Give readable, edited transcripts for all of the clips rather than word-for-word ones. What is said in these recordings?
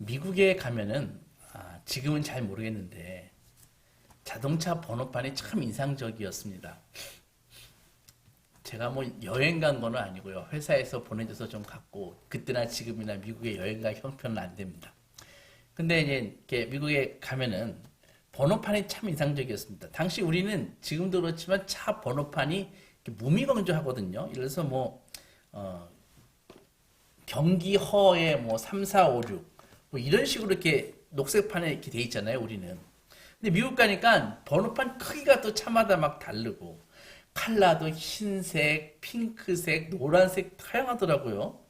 미국에 가면은 지금은 잘 모르겠는데 자동차 번호판이 참 인상적이었습니다. 제가 뭐 여행 간 거는 아니고요. 회사에서 보내줘서 좀 갔고 그때나 지금이나 미국에 여행 갈 형편은 안 됩니다. 근데 이제 이렇게 미국에 가면은 번호판이 참 인상적이었습니다. 당시 우리는 지금도 그렇지만 차 번호판이 무미건조하거든요. 예를 들어서 경기 허에 3, 4, 5, 6 이런 식으로 이렇게 녹색판에 이렇게 돼 있잖아요, 우리는. 근데 미국 가니까 번호판 크기가 또 차마다 막 다르고 컬러도 흰색, 핑크색, 노란색 다양하더라고요.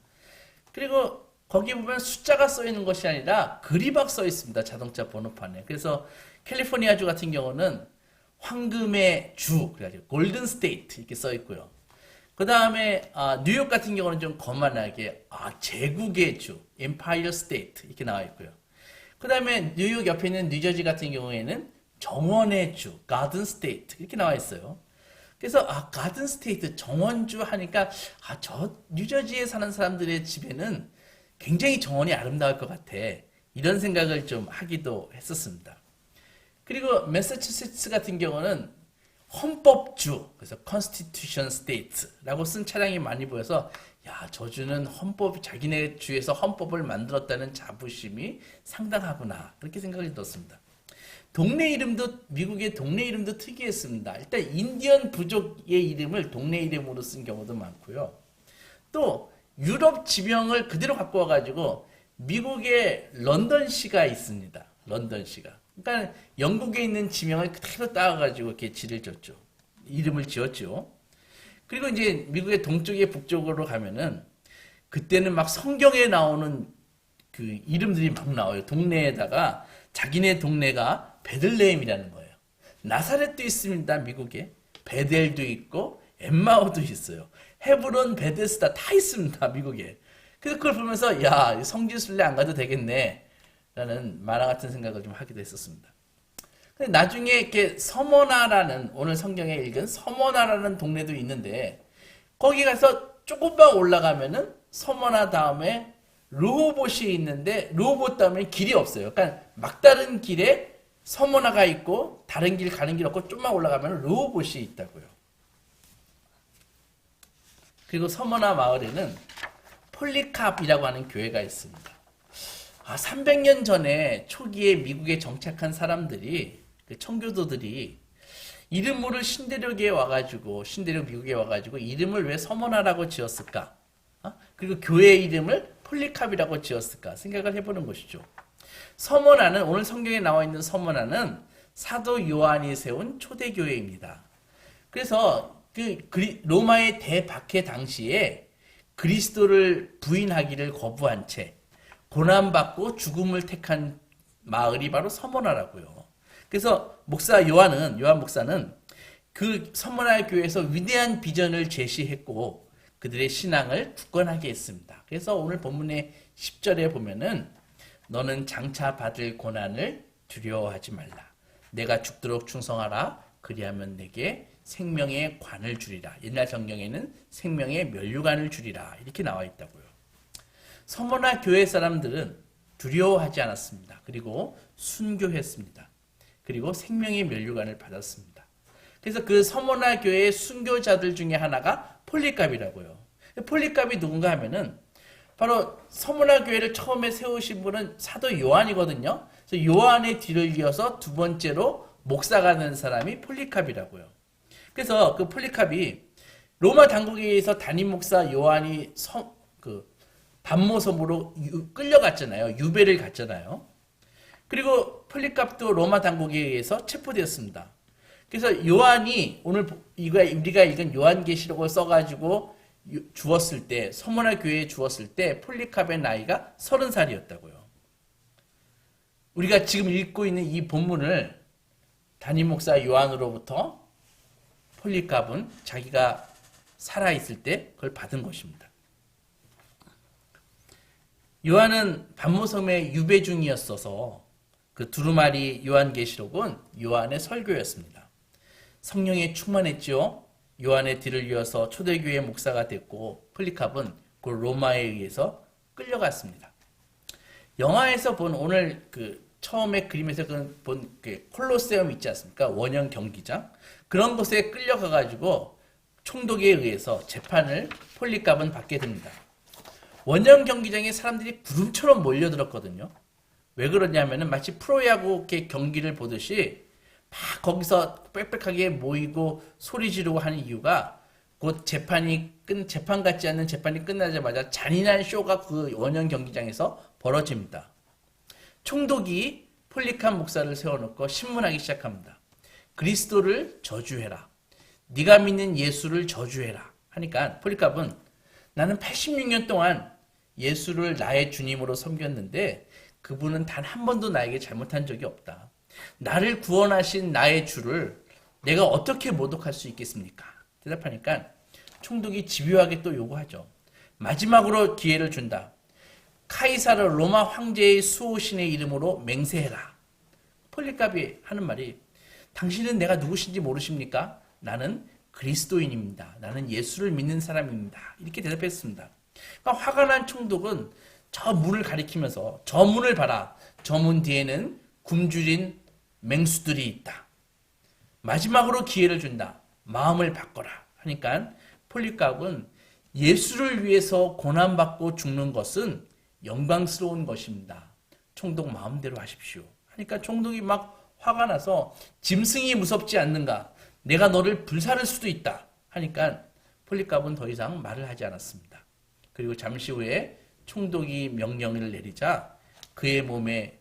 그리고 거기 보면 숫자가 써 있는 것이 아니라 글이 막 써 있습니다. 자동차 번호판에. 그래서 캘리포니아주 같은 경우는 황금의 주, 그래가지고 골든 스테이트 이렇게 써 있고요. 그 다음에 뉴욕 같은 경우는 좀 거만하게 제국의 주, 엠파이어 스테이트 이렇게 나와 있고요. 그 다음에 뉴욕 옆에 있는 뉴저지 같은 경우에는 정원의 주, 가든 스테이트 이렇게 나와 있어요. 그래서 가든 스테이트, 정원주 하니까 저 뉴저지에 사는 사람들의 집에는 굉장히 정원이 아름다울 것 같아. 이런 생각을 좀 하기도 했었습니다. 그리고 매사추세츠 같은 경우는 헌법주, 그래서 Constitution State라고 쓴 차량이 많이 보여서 저 주는 자기네 주에서 헌법을 만들었다는 자부심이 상당하구나 그렇게 생각이 들었습니다. 동네 이름도 미국의 동네 이름도 특이했습니다. 일단 인디언 부족의 이름을 동네 이름으로 쓴 경우도 많고요. 또 유럽 지명을 그대로 갖고 와가지고 미국의 런던시가 있습니다. 런던시가. 그러니까 영국에 있는 지명을 그대로 따와가지고 이렇게 이름을 지었죠. 그리고 이제 미국의 동쪽에 북쪽으로 가면은 그때는 막 성경에 나오는 그 이름들이 막 나와요. 동네에다가 자기네 동네가 베들레헴이라는 거예요. 나사렛도 있습니다. 미국에. 베델도 있고 엠마오도 있어요. 헤브론, 베데스다 다 있습니다. 미국에. 그래서 그걸 보면서 성지순례 안 가도 되겠네 라는 만화 같은 생각을 좀 하기도 했었습니다. 근데 나중에 이렇게 서머나라는 오늘 성경에 읽은 서머나라는 동네도 있는데 거기 가서 조금만 올라가면은 서머나 다음에 르호봇이 있는데 르호봇 다음에 길이 없어요. 그러니까 막다른 길에 서머나가 있고 다른 길 가는 길 없고 좀만 올라가면 르호봇이 있다고요. 그리고 서머나 마을에는 폴리캅이라고 하는 교회가 있습니다. 300년 전에 초기에 미국에 정착한 사람들이 청교도들이 이름 모를 신대륙에 와가지고 신대륙 미국에 와가지고 이름을 왜 서머나라고 지었을까? 그리고 교회 이름을 폴리캅이라고 지었을까? 생각을 해보는 것이죠. 서머나는 오늘 성경에 나와 있는 서머나는 사도 요한이 세운 초대교회입니다. 그래서 로마의 대박해 당시에 그리스도를 부인하기를 거부한 채 고난받고 죽음을 택한 마을이 바로 서머나라고요. 그래서 요한 목사는 그 서머나 교회에서 위대한 비전을 제시했고 그들의 신앙을 굳건하게 했습니다. 그래서 오늘 본문의 10절에 보면은 너는 장차 받을 고난을 두려워하지 말라. 내가 죽도록 충성하라. 그리하면 내게 생명의 관을 주리라. 옛날 성경에는 생명의 면류관을 주리라. 이렇게 나와 있다고요. 서머나 교회 사람들은 두려워하지 않았습니다. 그리고 순교했습니다. 그리고 생명의 면류관을 받았습니다. 그래서 그 서머나 교회의 순교자들 중에 하나가 폴리캅이라고요. 폴리캅이 누군가 하면은 바로 서머나 교회를 처음에 세우신 분은 사도 요한이거든요. 그래서 요한의 뒤를 이어서 두 번째로 목사가 된 사람이 폴리캅이라고요. 그래서 그 폴리캅이 로마 당국에 의해서 담임 목사 요한이 반모섬으로 끌려갔잖아요. 유배를 갔잖아요. 그리고 폴리캅도 로마 당국에 의해서 체포되었습니다. 그래서 요한이 오늘 우리가 읽은 요한계시록을 써가지고 주었을 때 서머나 교회에 주었을 때 폴리캅의 나이가 30살이었다고요. 우리가 지금 읽고 있는 이 본문을 담임 목사 요한으로부터 폴리캅은 자기가 살아있을 때 그걸 받은 것입니다. 요한은 반모섬에 유배 중이었어서 그 두루마리 요한계시록은 요한의 설교였습니다. 성령에 충만했죠. 요한의 뒤를 이어서 초대교회 목사가 됐고 폴리캅은 그 로마에 의해서 끌려갔습니다. 영화에서 본 오늘 처음에 그림에서 본 콜로세움 있지 않습니까? 원형 경기장. 그런 곳에 끌려가가지고 총독에 의해서 재판을 폴리갑은 받게 됩니다. 원형 경기장에 사람들이 구름처럼 몰려들었거든요. 왜 그러냐면은 마치 프로야구 경기를 보듯이 막 거기서 빽빽하게 모이고 소리 지르고 하는 이유가 곧 재판 같지 않는 재판이 끝나자마자 잔인한 쇼가 그 원형 경기장에서 벌어집니다. 총독이 폴리캅 목사를 세워놓고 신문하기 시작합니다. 그리스도를 저주해라. 네가 믿는 예수를 저주해라. 하니까 폴리캅은 나는 86년 동안 예수를 나의 주님으로 섬겼는데 그분은 단 한 번도 나에게 잘못한 적이 없다. 나를 구원하신 나의 주를 내가 어떻게 모독할 수 있겠습니까? 대답하니까 총독이 집요하게 또 요구하죠. 마지막으로 기회를 준다. 카이사르 로마 황제의 수호신의 이름으로 맹세해라. 폴리캅이 하는 말이 당신은 내가 누구신지 모르십니까? 나는 그리스도인입니다. 나는 예수를 믿는 사람입니다. 이렇게 대답했습니다. 그러니까 화가 난 총독은 저 문을 가리키면서 저 문을 봐라. 저 문 뒤에는 굶주린 맹수들이 있다. 마지막으로 기회를 준다. 마음을 바꿔라. 하니까 폴리캅은 예수를 위해서 고난받고 죽는 것은 영광스러운 것입니다. 총독 마음대로 하십시오. 하니까 총독이 막 화가 나서 짐승이 무섭지 않는가? 내가 너를 불살을 수도 있다. 하니까 폴리캅은 더 이상 말을 하지 않았습니다. 그리고 잠시 후에 총독이 명령을 내리자 그의 몸에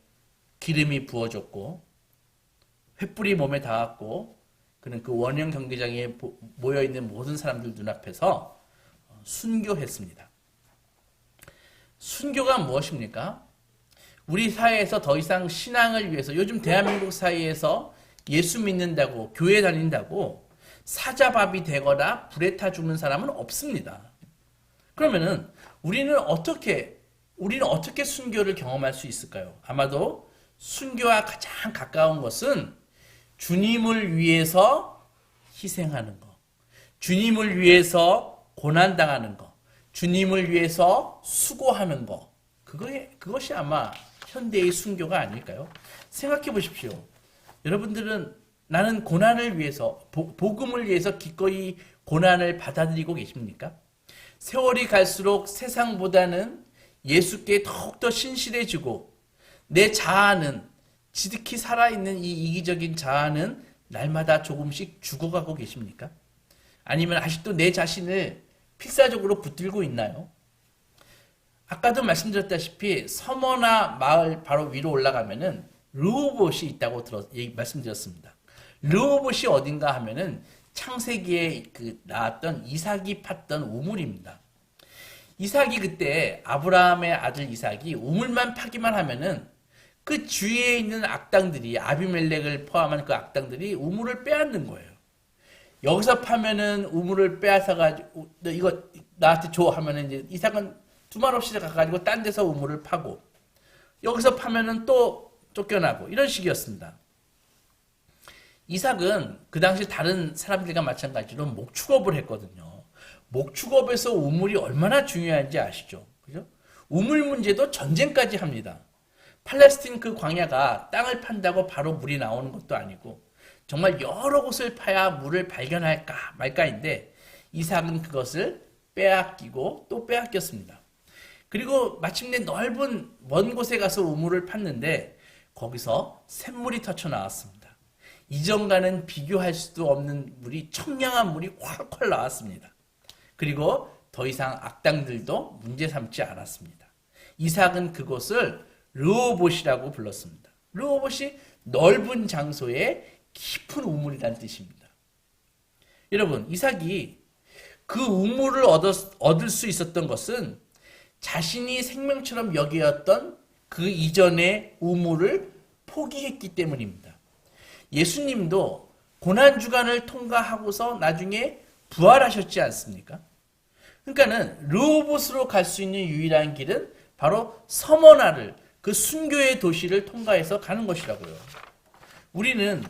기름이 부어졌고 횃불이 몸에 닿았고 그는 그 원형 경기장에 모여있는 모든 사람들 눈앞에서 순교했습니다. 순교가 무엇입니까? 우리 사회에서 더 이상 신앙을 위해서 요즘 대한민국 사회에서 예수 믿는다고 교회 다닌다고 사자밥이 되거나 불에 타 죽는 사람은 없습니다. 그러면은 우리는 어떻게 순교를 경험할 수 있을까요? 아마도 순교와 가장 가까운 것은 주님을 위해서 희생하는 것, 주님을 위해서 고난당하는 것, 주님을 위해서 수고하는 것, 그것이 아마 현대의 순교가 아닐까요? 생각해 보십시오. 여러분들은 나는 고난을 위해서, 복음을 위해서 기꺼이 고난을 받아들이고 계십니까? 세월이 갈수록 세상보다는 예수께 더욱더 신실해지고 내 자아는 지득히 살아있는 이 이기적인 자아는 날마다 조금씩 죽어가고 계십니까? 아니면 아직도 내 자신을 필사적으로 붙들고 있나요? 아까도 말씀드렸다시피 서머나 마을 바로 위로 올라가면은 르호봇이 있다고 말씀드렸습니다. 르호봇이 어딘가 하면은 창세기에 나왔던 이삭이 팠던 우물입니다. 이삭이 그때 아브라함의 아들 이삭이 우물만 파기만 하면은 그 주위에 있는 악당들이 아비멜렉을 포함한 그 악당들이 우물을 빼앗는 거예요. 여기서 파면은 우물을 빼앗아 가지고 너 이거 나한테 줘 하면은 이제 이삭은 두말 없이 가가지고 딴 데서 우물을 파고 여기서 파면은 또 쫓겨나고 이런 식이었습니다. 이삭은 그 당시 다른 사람들과 마찬가지로 목축업을 했거든요. 목축업에서 우물이 얼마나 중요한지 아시죠? 그죠? 우물 문제도 전쟁까지 합니다. 팔레스틴 그 광야가 땅을 판다고 바로 물이 나오는 것도 아니고 정말 여러 곳을 파야 물을 발견할까 말까인데 이삭은 그것을 빼앗기고 또 빼앗겼습니다. 그리고 마침내 넓은 먼 곳에 가서 우물을 팠는데 거기서 샘물이 터쳐 나왔습니다. 이전과는 비교할 수도 없는 물이 청량한 물이 콸콸 나왔습니다. 그리고 더 이상 악당들도 문제 삼지 않았습니다. 이삭은 그곳을 르호봇이라고 불렀습니다. 르호봇이 넓은 장소에 깊은 우물이라는 뜻입니다. 여러분, 이삭이 그 우물을 얻을 수 있었던 것은 자신이 생명처럼 여기었던 그 이전의 우물을 포기했기 때문입니다. 예수님도 고난주간을 통과하고서 나중에 부활하셨지 않습니까? 그러니까는 르호봇으로 갈 수 있는 유일한 길은 바로 서머나를 그 순교의 도시를 통과해서 가는 것이라고요. 우리는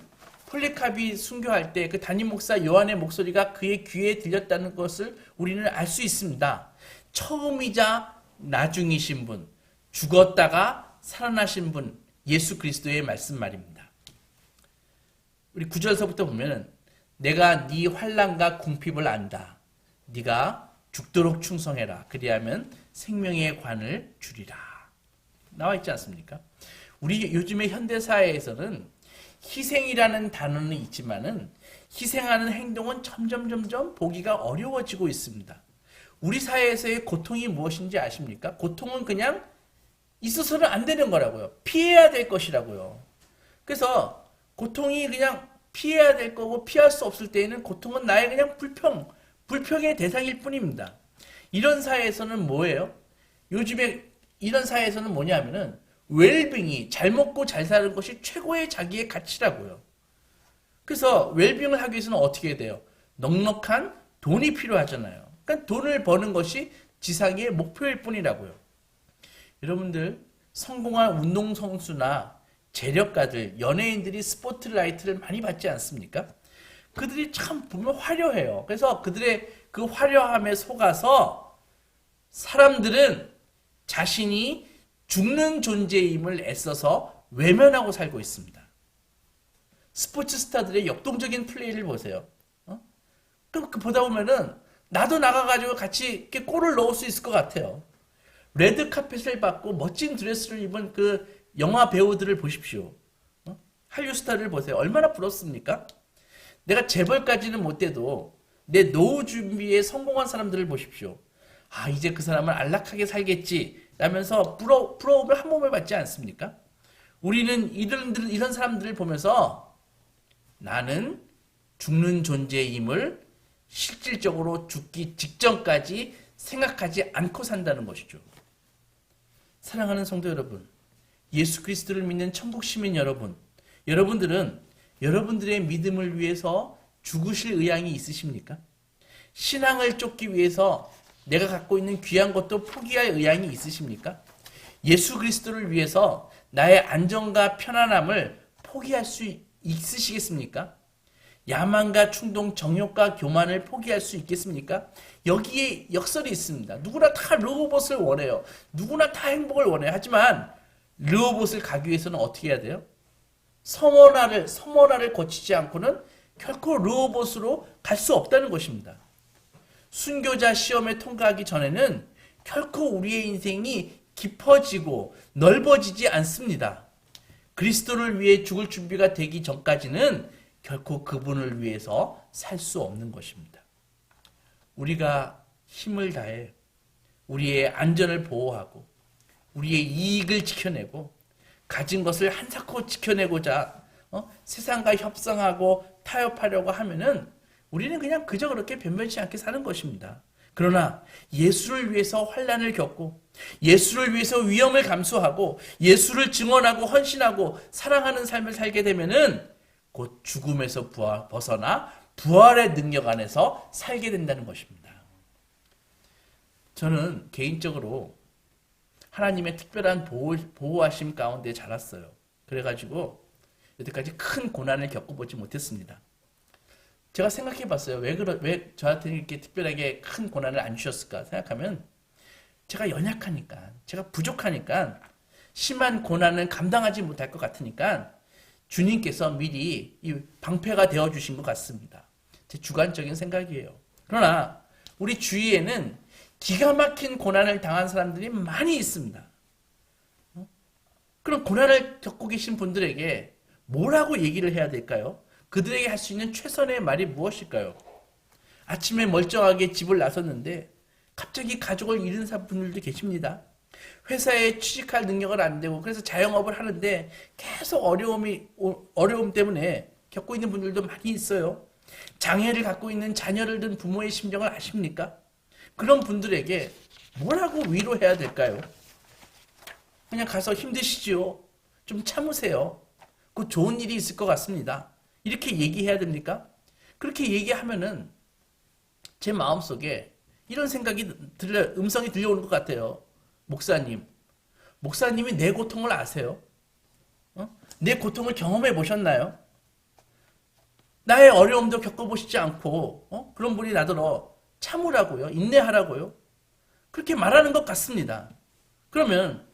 폴리캅이 순교할 때 그 담임 목사 요한의 목소리가 그의 귀에 들렸다는 것을 우리는 알 수 있습니다. 처음이자 나중이신 분, 죽었다가 살아나신 분 예수 그리스도의 말씀 말입니다. 우리 9절서부터 보면은 내가 네 환난과 궁핍을 안다. 네가 죽도록 충성해라. 그리하면 생명의 관을 주리라. 나와 있지 않습니까? 우리 요즘의 현대사회에서는 희생이라는 단어는 있지만은 희생하는 행동은 점점 보기가 어려워지고 있습니다. 우리 사회에서의 고통이 무엇인지 아십니까? 고통은 그냥 있어서는 안 되는 거라고요. 피해야 될 것이라고요. 그래서 고통이 그냥 피해야 될 거고 피할 수 없을 때에는 고통은 나의 그냥 불평의 대상일 뿐입니다. 이런 사회에서는 뭐예요? 요즘에 이런 사회에서는 뭐냐면은 웰빙이 잘 먹고 잘 사는 것이 최고의 자기의 가치라고요. 그래서 웰빙을 하기 위해서는 어떻게 돼요? 넉넉한 돈이 필요하잖아요. 그러니까 돈을 버는 것이 지상의 목표일 뿐이라고요. 여러분들 성공한 운동선수나 재력가들, 연예인들이 스포트라이트를 많이 받지 않습니까? 그들이 참 보면 화려해요. 그래서 그들의 그 화려함에 속아서 사람들은 자신이 죽는 존재임을 애써서 외면하고 살고 있습니다. 스포츠 스타들의 역동적인 플레이를 보세요. 그럼 보다 보면은 나도 나가가지고 같이 이렇게 골을 넣을 수 있을 것 같아요. 레드 카펫을 받고 멋진 드레스를 입은 그 영화 배우들을 보십시오. 한류 스타를 보세요. 얼마나 부럽습니까? 내가 재벌까지는 못 돼도 내 노후 준비에 성공한 사람들을 보십시오. 아, 이제 그 사람은 안락하게 살겠지 라면서 부러움을 한 몸을 받지 않습니까? 우리는 이런 사람들을 보면서 나는 죽는 존재임을 실질적으로 죽기 직전까지 생각하지 않고 산다는 것이죠. 사랑하는 성도 여러분, 예수 그리스도를 믿는 천국 시민 여러분, 여러분들은 여러분들의 믿음을 위해서 죽으실 의향이 있으십니까? 신앙을 쫓기 위해서 내가 갖고 있는 귀한 것도 포기할 의향이 있으십니까? 예수 그리스도를 위해서 나의 안정과 편안함을 포기할 수 있으시겠습니까? 야망과 충동, 정욕과 교만을 포기할 수 있겠습니까? 여기에 역설이 있습니다. 누구나 다 르호봇을 원해요. 누구나 다 행복을 원해요. 하지만 르호봇을 가기 위해서는 어떻게 해야 돼요? 서머나를 거치지 않고는 결코 르호봇으로 갈 수 없다는 것입니다. 순교자 시험에 통과하기 전에는 결코 우리의 인생이 깊어지고 넓어지지 않습니다. 그리스도를 위해 죽을 준비가 되기 전까지는 결코 그분을 위해서 살 수 없는 것입니다. 우리가 힘을 다해 우리의 안전을 보호하고 우리의 이익을 지켜내고 가진 것을 한사코 지켜내고자 세상과 협상하고 타협하려고 하면은 우리는 그냥 그저 그렇게 변변치 않게 사는 것입니다. 그러나 예수를 위해서 환난을 겪고 예수를 위해서 위험을 감수하고 예수를 증언하고 헌신하고 사랑하는 삶을 살게 되면은 곧 죽음에서 벗어나 부활의 능력 안에서 살게 된다는 것입니다. 저는 개인적으로 하나님의 특별한 보호하심 가운데 자랐어요. 그래가지고 여태까지 큰 고난을 겪어보지 못했습니다. 제가 생각해 봤어요. 왜 저한테 이렇게 특별하게 큰 고난을 안 주셨을까 생각하면 제가 연약하니까, 제가 부족하니까 심한 고난을 감당하지 못할 것 같으니까 주님께서 미리 이 방패가 되어주신 것 같습니다. 제 주관적인 생각이에요. 그러나 우리 주위에는 기가 막힌 고난을 당한 사람들이 많이 있습니다. 그럼 고난을 겪고 계신 분들에게 뭐라고 얘기를 해야 될까요? 그들에게 할 수 있는 최선의 말이 무엇일까요? 아침에 멀쩡하게 집을 나섰는데 갑자기 가족을 잃은 분들도 계십니다. 회사에 취직할 능력을 안 되고 그래서 자영업을 하는데 계속 어려움 때문에 겪고 있는 분들도 많이 있어요. 장애를 갖고 있는 자녀를 둔 부모의 심정을 아십니까? 그런 분들에게 뭐라고 위로해야 될까요? 그냥 가서 힘드시죠? 좀 참으세요. 곧 좋은 일이 있을 것 같습니다. 이렇게 얘기해야 됩니까? 그렇게 얘기하면은 제 마음속에 이런 음성이 들려오는 것 같아요. 목사님이 내 고통을 아세요? 내 고통을 경험해 보셨나요? 나의 어려움도 겪어보시지 않고 그런 분이 나더러 참으라고요. 인내하라고요. 그렇게 말하는 것 같습니다. 그러면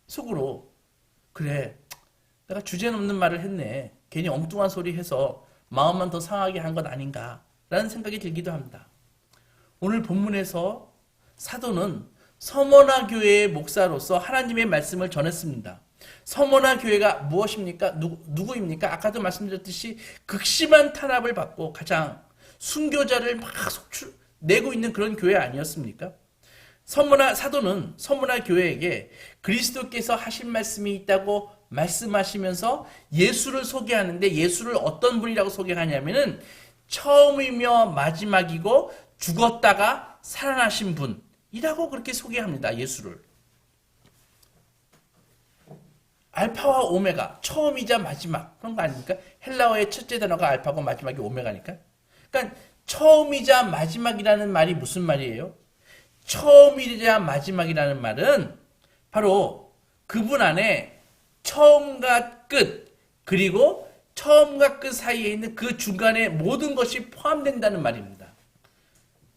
속으로 그래, 내가 주제넘는 말을 했네. 괜히 엉뚱한 소리 해서 마음만 더 상하게 한 것 아닌가 라는 생각이 들기도 합니다. 오늘 본문에서 사도는 서머나 교회의 목사로서 하나님의 말씀을 전했습니다. 서머나 교회가 무엇입니까? 누구입니까? 아까도 말씀드렸듯이 극심한 탄압을 받고 가장 순교자를 막 내고 있는 그런 교회 아니었습니까? 사도는 서머나 교회에게 그리스도께서 하신 말씀이 있다고 말씀하시면서 예수를 소개하는데, 예수를 어떤 분이라고 소개하냐면은 처음이며 마지막이고 죽었다가 살아나신 분이라고 그렇게 소개합니다. 예수를. 알파와 오메가, 처음이자 마지막, 그런 거 아닙니까? 헬라어의 첫째 단어가 알파고 마지막이 오메가니까. 그러니까 처음이자 마지막이라는 말이 무슨 말이에요? 처음이자 마지막이라는 말은 바로 그분 안에 처음과 끝, 그리고 처음과 끝 사이에 있는 그 중간에 모든 것이 포함된다는 말입니다.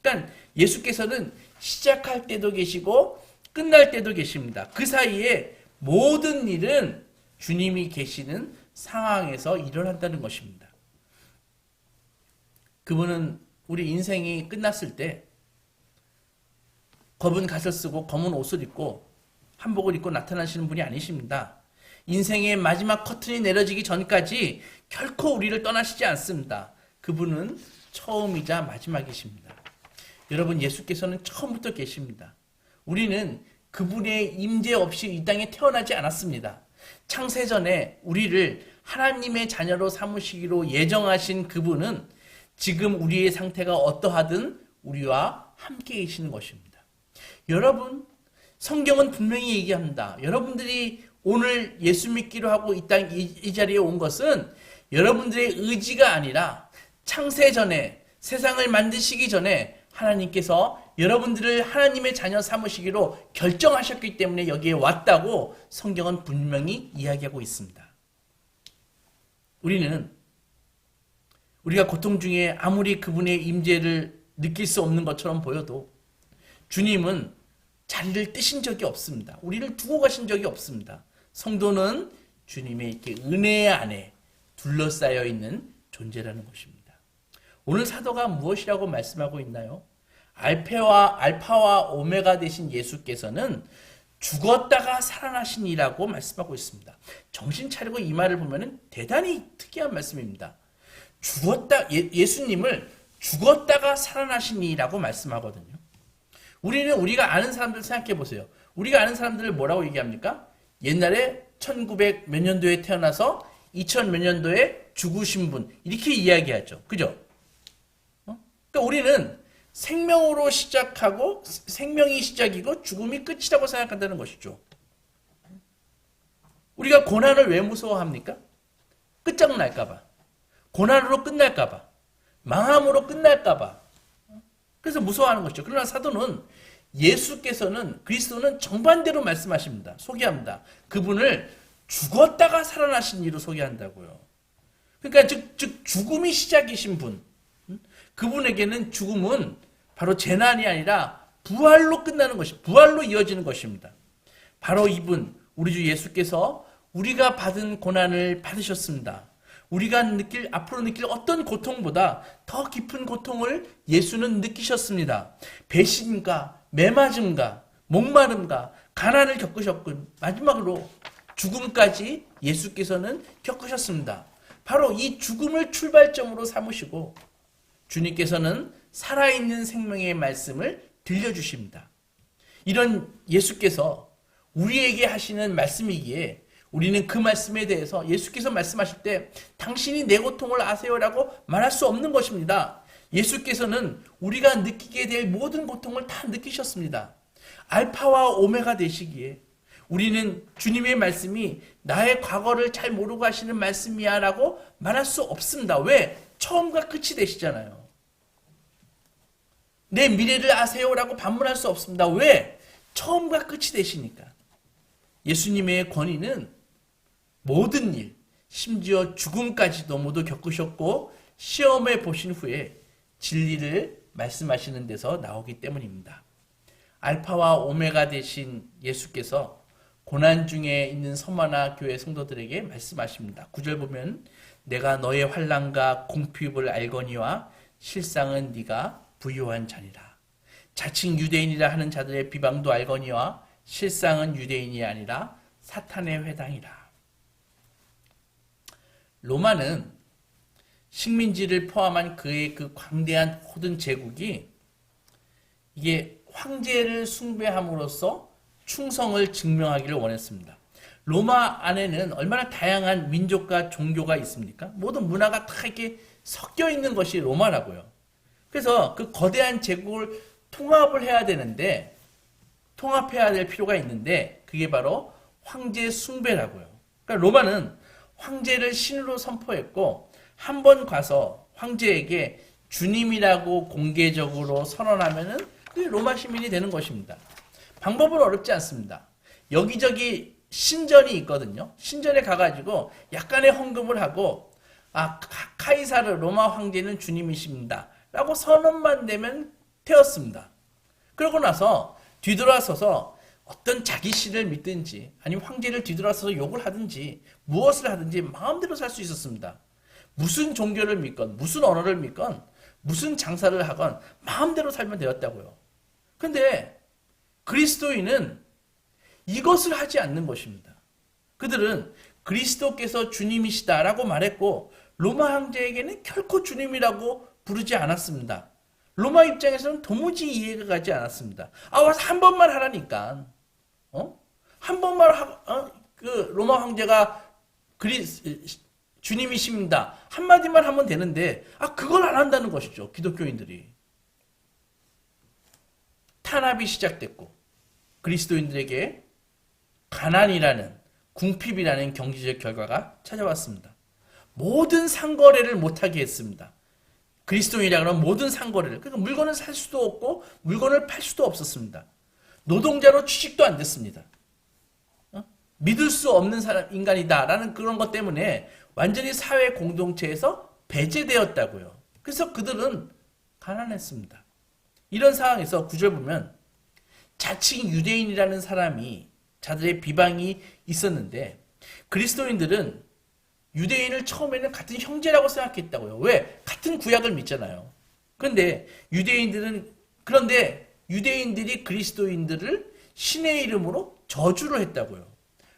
그러니까 예수께서는 시작할 때도 계시고 끝날 때도 계십니다. 그 사이에 모든 일은 주님이 계시는 상황에서 일어난다는 것입니다. 그분은 우리 인생이 끝났을 때 검은 갓을 쓰고 검은 옷을 입고 한복을 입고 나타나시는 분이 아니십니다. 인생의 마지막 커튼이 내려지기 전까지 결코 우리를 떠나시지 않습니다. 그분은 처음이자 마지막이십니다. 여러분, 예수께서는 처음부터 계십니다. 우리는 그분의 임재 없이 이 땅에 태어나지 않았습니다. 창세전에 우리를 하나님의 자녀로 삼으시기로 예정하신 그분은 지금 우리의 상태가 어떠하든 우리와 함께 계시는 것입니다. 여러분, 성경은 분명히 얘기합니다. 여러분들이 오늘 예수 믿기로 하고 이 자리에 온 것은 여러분들의 의지가 아니라 창세전에, 세상을 만드시기 전에 하나님께서 여러분들을 하나님의 자녀 삼으시기로 결정하셨기 때문에 여기에 왔다고 성경은 분명히 이야기하고 있습니다. 우리가 고통 중에 아무리 그분의 임재를 느낄 수 없는 것처럼 보여도 주님은 자리를 뜨신 적이 없습니다. 우리를 두고 가신 적이 없습니다. 성도는 주님의 이렇게 은혜 안에 둘러싸여 있는 존재라는 것입니다. 오늘 사도가 무엇이라고 말씀하고 있나요? 알파와 오메가 되신 예수께서는 죽었다가 살아나신이라고 말씀하고 있습니다. 정신 차리고 이 말을 보면 대단히 특이한 말씀입니다. 예수님을 죽었다가 살아나신이라고 말씀하거든요. 우리가 아는 사람들 생각해 보세요. 우리가 아는 사람들을 뭐라고 얘기합니까? 옛날에 1900 몇 년도에 태어나서 2000 몇 년도에 죽으신 분, 이렇게 이야기하죠. 그죠? 그러니까 우리는 생명으로 시작하고 생명이 시작이고 죽음이 끝이라고 생각한다는 것이죠. 우리가 고난을 왜 무서워합니까? 끝장날까봐, 고난으로 끝날까봐, 망함으로 끝날까봐, 그래서 무서워하는 것이죠. 그러나 사도는 그리스도는 정반대로 말씀하십니다. 소개합니다. 그분을 죽었다가 살아나신 이로 소개한다고요. 그러니까 즉 죽음이 시작이신 분, 그분에게는 죽음은 바로 재난이 아니라 부활로 끝나는 부활로 이어지는 것입니다. 바로 이분, 우리 주 예수께서 우리가 받은 고난을 받으셨습니다. 우리가 앞으로 느낄 어떤 고통보다 더 깊은 고통을 예수는 느끼셨습니다. 배신과 매맞음과 목마름과 가난을 겪으셨고 마지막으로 죽음까지 예수께서는 겪으셨습니다. 바로 이 죽음을 출발점으로 삼으시고 주님께서는 살아있는 생명의 말씀을 들려주십니다. 이런 예수께서 우리에게 하시는 말씀이기에 우리는 그 말씀에 대해서 예수께서 말씀하실 때 당신이 내 고통을 아세요라고 말할 수 없는 것입니다. 예수께서는 우리가 느끼게 될 모든 고통을 다 느끼셨습니다. 알파와 오메가 되시기에 우리는 주님의 말씀이 나의 과거를 잘 모르고 하시는 말씀이야 라고 말할 수 없습니다. 왜? 처음과 끝이 되시잖아요. 내 미래를 아세요라고 반문할 수 없습니다. 왜? 처음과 끝이 되시니까. 예수님의 권위는 모든 일, 심지어 죽음까지도 모두 겪으셨고 시험해 보신 후에 진리를 말씀하시는 데서 나오기 때문입니다. 알파와 오메가 되신 예수께서 고난 중에 있는 서머나 교회 성도들에게 말씀하십니다. 9절 보면 내가 너의 환난과 궁핍을 알거니와 실상은 네가 부유한 자니라. 자칭 유대인이라 하는 자들의 비방도 알거니와 실상은 유대인이 아니라 사탄의 회당이라. 로마는 식민지를 포함한 그의 그 광대한 모든 제국이 이게 황제를 숭배함으로써 충성을 증명하기를 원했습니다. 로마 안에는 얼마나 다양한 민족과 종교가 있습니까? 모든 문화가 다 이렇게 섞여 있는 것이 로마라고요. 그래서 그 거대한 제국을 통합을 해야 되는데, 통합해야 될 필요가 있는데, 그게 바로 황제 숭배라고요. 그러니까 로마는 황제를 신으로 선포했고, 한 번 가서 황제에게 주님이라고 공개적으로 선언하면은 그게 로마 시민이 되는 것입니다. 방법은 어렵지 않습니다. 여기저기 신전이 있거든요. 신전에 가가지고 약간의 헌금을 하고, 카이사르 로마 황제는 주님이십니다 라고 선언만 되면 되었습니다. 그러고 나서 뒤돌아서서 어떤 자기 신을 믿든지 아니면 황제를 뒤돌아서서 욕을 하든지 무엇을 하든지 마음대로 살 수 있었습니다. 무슨 종교를 믿건 무슨 언어를 믿건 무슨 장사를 하건 마음대로 살면 되었다고요. 근데 그리스도인은 이것을 하지 않는 것입니다. 그들은 그리스도께서 주님이시다라고 말했고 로마 황제에게는 결코 주님이라고 부르지 않았습니다. 로마 입장에서는 도무지 이해가 가지 않았습니다. 와서 한 번만 하라니까. 한 번만 그 로마 황제가 주님이십니다. 한마디만 하면 되는데 그걸 안 한다는 것이죠. 기독교인들이. 탄압이 시작됐고 그리스도인들에게 가난이라는 궁핍이라는 경제적 결과가 찾아왔습니다. 모든 상거래를 못하게 했습니다. 그리스도인이라 그러면 모든 상거래를, 그러니까 물건을 살 수도 없고 물건을 팔 수도 없었습니다. 노동자로 취직도 안 됐습니다. 믿을 수 없는 인간이다라는 그런 것 때문에 완전히 사회 공동체에서 배제되었다고요. 그래서 그들은 가난했습니다. 이런 상황에서 9절 보면 자칭 유대인이라는 사람이 자들의 비방이 있었는데 유대인들은 유대인을 처음에는 같은 형제라고 생각했다고요. 왜? 같은 구약을 믿잖아요. 그런데 유대인들이 그리스도인들을 신의 이름으로 저주를 했다고요.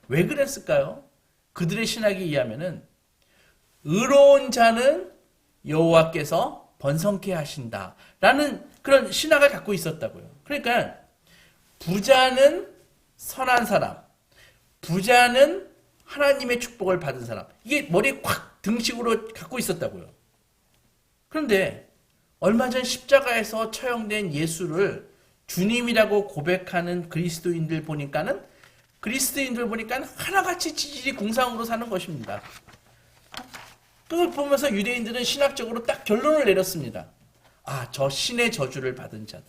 왜 그랬을까요? 그들의 신학에 의하면은 의로운 자는 여호와께서 번성케 하신다라는 그런 신학을 갖고 있었다고요. 그러니까 부자는 선한 사람, 부자는 하나님의 축복을 받은 사람, 이게 머리에 콱 등식으로 갖고 있었다고요. 그런데 얼마 전 십자가에서 처형된 예수를 주님이라고 고백하는 그리스도인들 보니까는 하나같이 지질이 공상으로 사는 것입니다. 그걸 보면서 유대인들은 신학적으로 딱 결론을 내렸습니다. 저 신의 저주를 받은 자들.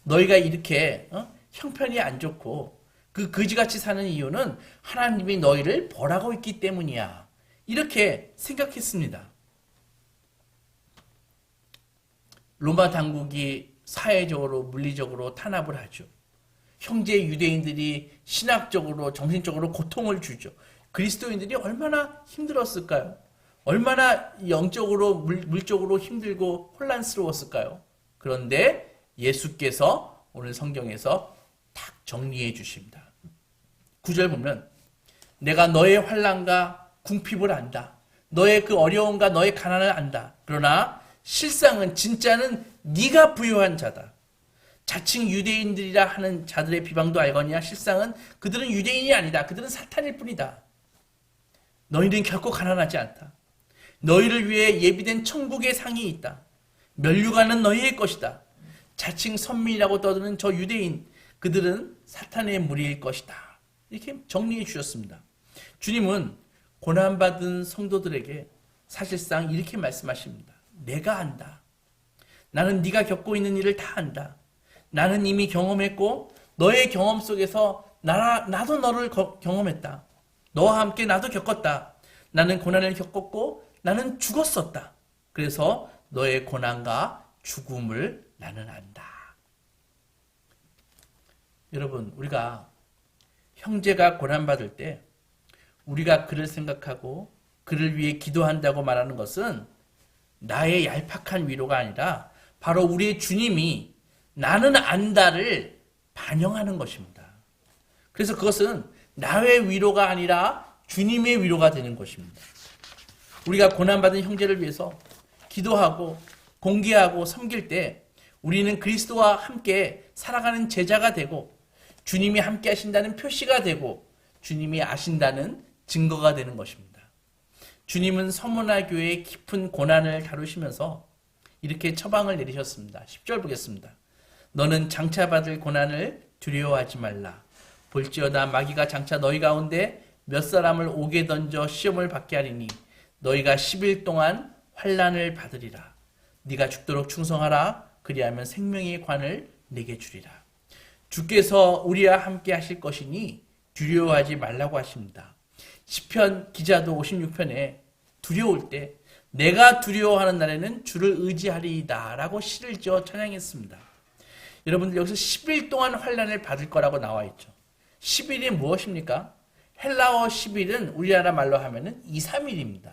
너희가 이렇게 형편이 안 좋고 그 거지같이 사는 이유는 하나님이 너희를 벌하고 있기 때문이야. 이렇게 생각했습니다. 로마 당국이 사회적으로 물리적으로 탄압을 하죠. 형제 유대인들이 신학적으로 정신적으로 고통을 주죠. 그리스도인들이 얼마나 힘들었을까요? 얼마나 영적으로 물적으로 힘들고 혼란스러웠을까요? 그런데 예수께서 오늘 성경에서 딱 정리해 주십니다. 9절 보면 내가 너의 환난과 궁핍을 안다. 너의 그 어려움과 너의 가난을 안다. 그러나 실상은 진짜는 네가 부유한 자다. 자칭 유대인들이라 하는 자들의 비방도 알거니와 실상은 그들은 유대인이 아니다. 그들은 사탄일 뿐이다. 너희는 결코 가난하지 않다. 너희를 위해 예비된 천국의 상이 있다. 면류관은 너희의 것이다. 자칭 선민이라고 떠드는 저 유대인, 그들은 사탄의 무리일 것이다. 이렇게 정리해 주셨습니다. 주님은 고난받은 성도들에게 사실상 이렇게 말씀하십니다. 내가 안다. 나는 네가 겪고 있는 일을 다 안다. 나는 이미 경험했고 너의 경험 속에서 나도 너를 경험했다. 너와 함께 나도 겪었다. 나는 고난을 겪었고 나는 죽었었다. 그래서 너의 고난과 죽음을 나는 안다. 여러분, 우리가 형제가 고난받을 때 우리가 그를 생각하고 그를 위해 기도한다고 말하는 것은 나의 얄팍한 위로가 아니라 바로 우리의 주님이 나는 안다를 반영하는 것입니다. 그래서 그것은 나의 위로가 아니라 주님의 위로가 되는 것입니다. 우리가 고난받은 형제를 위해서 기도하고 공개하고 섬길 때 우리는 그리스도와 함께 살아가는 제자가 되고 주님이 함께 하신다는 표시가 되고 주님이 아신다는 증거가 되는 것입니다. 주님은 서문화 교회의 깊은 고난을 다루시면서 이렇게 처방을 내리셨습니다. 10절 보겠습니다. 너는 장차 받을 고난을 두려워하지 말라. 볼지어다 마귀가 장차 너희 가운데 몇 사람을 옥에 던져 시험을 받게 하리니 너희가 10일 동안 환난을 받으리라. 네가 죽도록 충성하라. 그리하면 생명의 관을 내게 주리라. 주께서 우리와 함께 하실 것이니 두려워하지 말라고 하십니다. 시편 기자도 56편에 두려울 때 내가 두려워하는 날에는 주를 의지하리이다 라고 시를 지어 찬양했습니다. 여러분들 여기서 10일 동안 환난을 받을 거라고 나와 있죠. 10일이 무엇입니까? 헬라어 10일은 우리나라 말로 하면은 2, 3일입니다.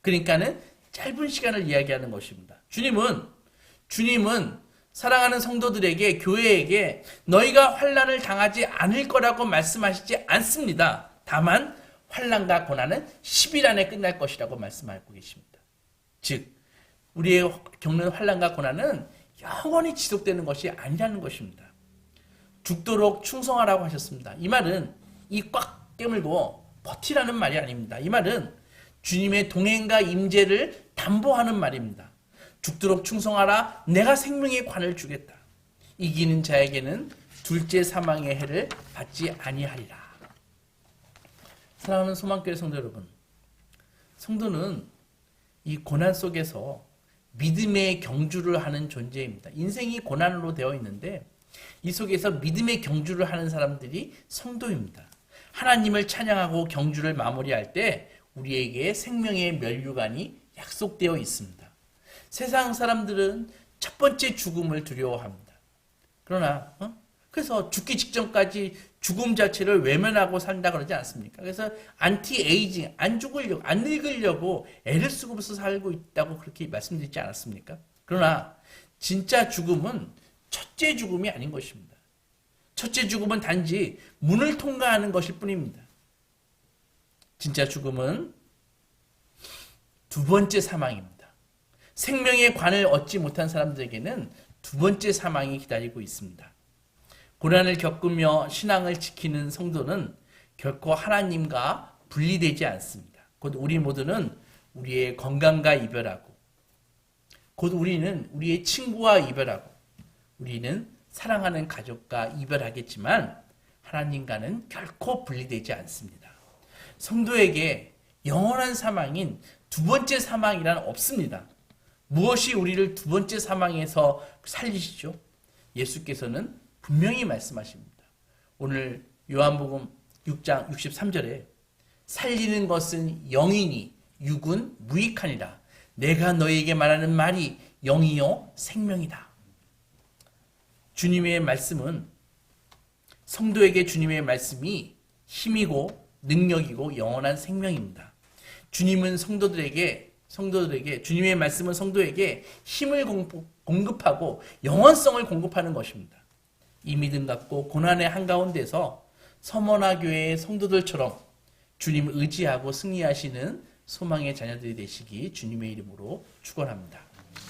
그러니까는 짧은 시간을 이야기하는 것입니다. 주님은 사랑하는 성도들에게 교회에게 너희가 환난을 당하지 않을 거라고 말씀하시지 않습니다. 다만 환난과 고난은 10일 안에 끝날 것이라고 말씀하고 계십니다. 즉 우리의 겪는 환난과 고난은 영원히 지속되는 것이 아니라는 것입니다. 죽도록 충성하라고 하셨습니다. 이 말은 이 꽉 깨물고 버티라는 말이 아닙니다. 이 말은 주님의 동행과 임재를 담보하는 말입니다. 죽도록 충성하라. 내가 생명의 관을 주겠다. 이기는 자에게는 둘째 사망의 해를 받지 아니하리라. 사랑하는 소망교회 성도 여러분, 성도는 이 고난 속에서 믿음의 경주를 하는 존재입니다. 인생이 고난으로 되어 있는데 이 속에서 믿음의 경주를 하는 사람들이 성도입니다. 하나님을 찬양하고 경주를 마무리할 때 우리에게 생명의 면류관이 약속되어 있습니다. 세상 사람들은 첫 번째 죽음을 두려워합니다. 그러나 그래서 죽기 직전까지 죽음 자체를 외면하고 산다 그러지 않습니까? 그래서 안티에이징, 안 죽으려고, 안 늙으려고 애를 쓰고서 살고 있다고 그렇게 말씀드리지 않았습니까? 그러나 진짜 죽음은 첫째 죽음이 아닌 것입니다. 첫째 죽음은 단지 문을 통과하는 것일 뿐입니다. 진짜 죽음은 두 번째 사망입니다. 생명의 관을 얻지 못한 사람들에게는 두 번째 사망이 기다리고 있습니다. 고난을 겪으며 신앙을 지키는 성도는 결코 하나님과 분리되지 않습니다. 곧 우리 모두는 우리의 건강과 이별하고 곧 우리는 우리의 친구와 이별하고 우리는 사랑하는 가족과 이별하겠지만 하나님과는 결코 분리되지 않습니다. 성도에게 영원한 사망인 두 번째 사망이란 없습니다. 무엇이 우리를 두 번째 사망에서 살리시죠? 예수께서는 분명히 말씀하십니다. 오늘 요한복음 6장 63절에 살리는 것은 영이니 육은 무익하니라. 내가 너희에게 말하는 말이 영이요 생명이다. 주님의 말씀은 성도에게 주님의 말씀이 힘이고 능력이고 영원한 생명입니다. 주님은 성도들에게 주님의 말씀은 성도에게 힘을 공급하고 영원성을 공급하는 것입니다. 이 믿음 갖고 고난의 한가운데서 서머나 교회의 성도들처럼 주님을 의지하고 승리하시는 소망의 자녀들이 되시기 주님의 이름으로 축원합니다.